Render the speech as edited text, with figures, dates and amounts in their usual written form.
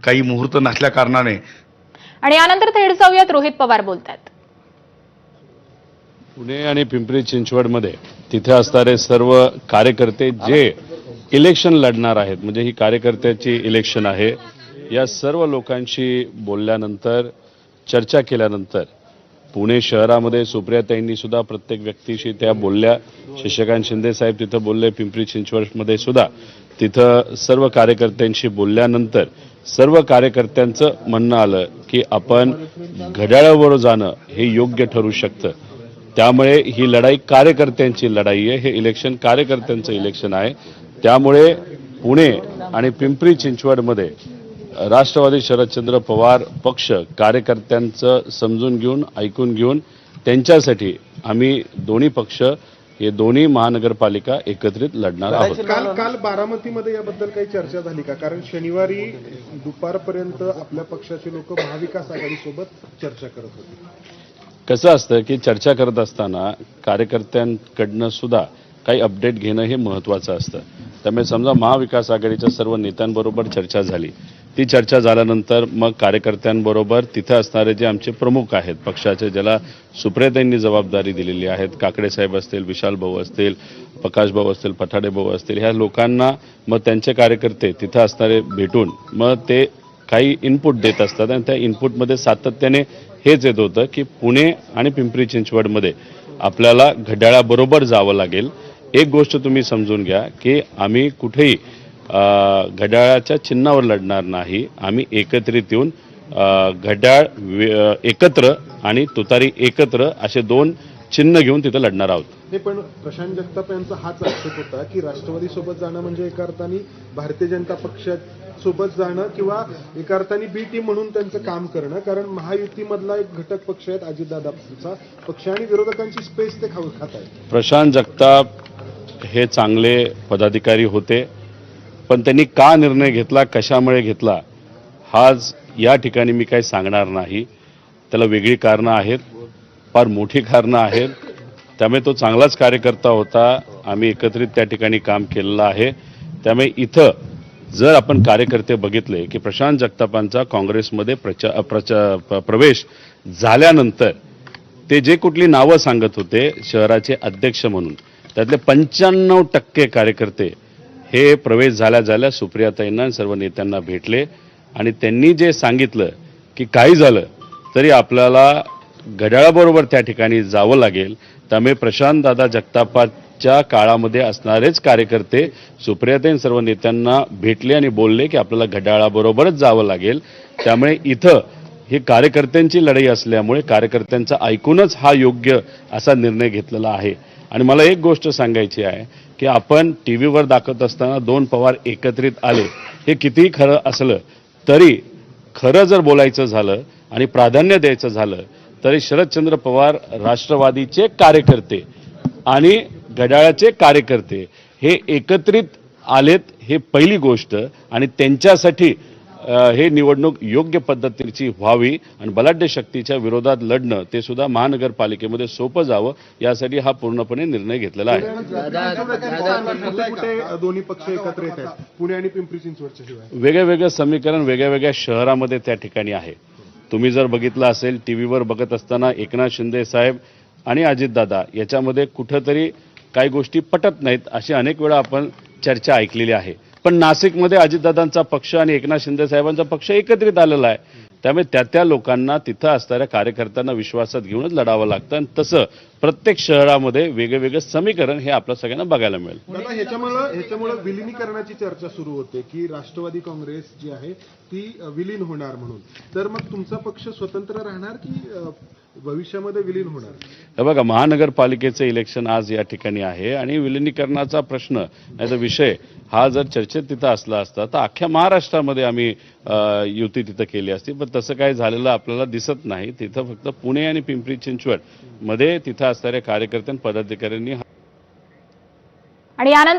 काही मुहूर्त नसल्या कारणाने. आणि यानंतर थेट जाऊयात रोहित पवार बोलतात. पुणे आणि पिंपरी चिंचवडमध्ये तिथे असणारे सर्व कार्यकर्ते जे इलेक्शन लढणार आहेत, म्हणजे ही कार्यकर्त्याची इलेक्शन आहे, या सर्व लोकांशी बोलल्यानंतर चर्चा केल्यानंतर पुणे शहरामध्ये सुप्रियाताईंनी सुद्धा प्रत्येक व्यक्तीशी त्या बोलल्या. शशिकांत शिंदे साहेब तिथं बोलले. पिंपरी चिंचवडमध्ये सुद्धा तिथं सर्व कार्यकर्त्यांशी बोलल्यानंतर सर्व कार्यकर्त्यांचं म्हणणं आलं की आपण घड्याळावर जाणं हे योग्य ठरू शकतं. त्यामुळे ही लढाई कार्यकर्त्यांची लढाई आहे. हे इलेक्शन कार्यकर्त्यांचं इलेक्शन आहे. त्यामुळे पुणे आणि पिंपरी चिंचवडमध्ये राष्ट्रवादी शरदचंद्र पवार पक्ष कार्यकर्त्यांचं समजून घेऊन ऐकून घेऊन त्यांच्यासाठी आम्ही दोन्ही पक्ष हे दोन्ही महानगरपालिका एकत्रित लढणार आहोत. काल बारामतीमध्ये याबद्दल काही चर्चा झाली का? कारण शनिवारी दुपारपर्यंत आपल्या पक्षाचे लोक महाविकास आघाडीसोबत चर्चा करत होते. कसं असतं की चर्चा करत असताना कार्यकर्त्यांकडनं सुद्धा काही अपडेट घेणं हे महत्त्वाचं असतं. त्यामुळे समजा महाविकास आघाडीच्या सर्व नेत्यांबरोबर चर्चा झाली. ती चर्चा झाल्यानंतर मग कार्यकर्त्यांबरोबर तिथं असणारे जे आमचे प्रमुख आहेत पक्षाचे, ज्याला सुप्रियाताईंनी जबाबदारी दिलेली आहेत, काकडे साहेब असतील, विशाल भाऊ असतील, प्रकाश भाऊ असतील, पठाडे भाऊ असतील, ह्या लोकांना मग त्यांचे कार्यकर्ते तिथं असणारे भेटून मग ते काही इनपुट देत असतात. आणि त्या इनपुटमध्ये सातत्याने हेच येत होतं की पुणे आणि पिंपरी चिंचवडमध्ये आपल्याला घड्याळाबरोबर जावं लागेल. एक गोष्ट तुम्ही समजून घ्या की आम्ही कुठेही घड्याळाच्या चिन्हावर लढणार नाही. आम्ही एकत्रित येऊन घड्याळ एकत्र आणि तुतारी एकत्र असे दोन चिन्ह घेऊन तिथं लढणार आहोत. नाही, पण प्रशांत जगताप यांचा हाच आक्षेप होता की राष्ट्रवादी सोबत जाणं म्हणजे एका अर्थाने भारतीय जनता पक्षासोबत जाणं किंवा एका अर्थाने बी टीम म्हणून त्यांचं काम करणं. कारण महायुतीमधला एक घटक पक्ष आहेत अजितदादांचा पक्ष आणि विरोधकांची स्पेस ते खात आहेत. प्रशांत जगताप हे चांगले पदाधिकारी होते, पण त्यांनी का निर्णय घेतला, कशामुळे घेतला, हाच या ठिकाणी मी काही सांगणार नाही. त्याला वेगळी कारणं आहेत, फार मोठी कारणं आहेत. त्यामुळे तो चांगलाच कार्यकर्ता होता. आम्ही एकत्रित त्या ठिकाणी काम केलेलं आहे. त्यामुळे इथं जर आपण कार्यकर्ते बघितले की प्रशांत जगतापांचा काँग्रेसमध्ये प्रवेश झाल्यानंतर ते जे कुठली नावं सांगत होते शहराचे अध्यक्ष म्हणून, त्यातले 95% कार्यकर्ते हे प्रवेश झाल्या सुप्रियाताईंना सर्व नेत्यांना भेटले आणि त्यांनी जे सांगितलं की काही झालं तरी आपल्याला घड्याळाबरोबर त्या ठिकाणी जावं लागेल. त्यामुळे प्रशांत दादा जगतापाच्या काळामध्ये असणारेच कार्यकर्ते सुप्रियाताईं सर्व नेत्यांना भेटले आणि बोलले की आपल्याला घड्याळाबरोबरच जावं लागेल. त्यामुळे इथं ही कार्यकर्त्यांची लढाई असल्यामुळे कार्यकर्त्यांचं ऐकूनच हा योग्य असा निर्णय घेतलेला आहे. आणि मला एक गोष्ट सांगायची आहे की आपण टी व्हीवर दाखवत असताना दोन पवार एकत्रित आले, हे कितीही खरं असलं तरी खरं जर बोलायचं झालं आणि प्राधान्य द्यायचं झालं तरी शरदचंद्र पवार राष्ट्रवादीचे कार्यकर्ते आणि घड्याळाचे कार्यकर्ते हे एकत्रित आलेत, हे पहिली गोष्ट. आणि त्यांच्यासाठी हे निवडणूक योग्य पद्धतीची व्हावी आणि बलाढ्य शक्तीच्या विरोधात लढणं ते सुद्धा महानगरपालिकेमध्ये सोपं जावं यासाठी हा पूर्णपणे निर्णय घेतलेला आहे. दोन्ही पक्ष एकत्र येत आहेत पुणे आणि पिंपरी चिंचवडच्या शिवाय. वेगळं समीकरण वेगळ्या शहरामध्ये त्या ठिकाणी आहे. तुम्ही जर बघितलं असेल टी व्हीवर बघत असताना एकनाथ शिंदे साहेब आणि अजितदादा याच्यामध्ये कुठंतरी काही गोष्टी पटत नाहीत अशी अनेक वेळा आपण चर्चा ऐकलेली आहे. पण नाशिकमध्ये अजितदादांचा पक्ष आणि एकनाथ शिंदे साहेबांचा पक्ष एकत्रित आलेला आहे. त्यामुळे त्या लोकांना तिथं असणाऱ्या कार्यकर्त्यांना विश्वासात घेऊनच लढावं लागतं. आणि तसं प्रत्येक शहरामध्ये वेगवेगळं समीकरण हे आपल्या सगळ्यांना बघायला मिळेल. ह्याच्यामुळे विलिनीकरणाची चर्चा सुरू होते की राष्ट्रवादी काँग्रेस जी आहे ती विलीन होणार म्हणून. तर मग तुमचा पक्ष स्वतंत्र राहणार की भविष्यामध्ये विलीन होणार? हे बघा, महानगरपालिकेचं इलेक्शन आज या ठिकाणी आहे आणि विलिनीकरणाचा प्रश्न नाही तर विषय हा जर चर्चेत तिथं असला असता तर अख्ख्या महाराष्ट्रामध्ये आम्ही युती तिथं केली असती. पण तसं काय झालेलं आपल्याला दिसत नाही. तिथं फक्त पुणे आणि पिंपरी चिंचवड मध्ये तिथं असणाऱ्या कार्यकर्त्यां पदाधिकाऱ्यांनी आणि यानंतर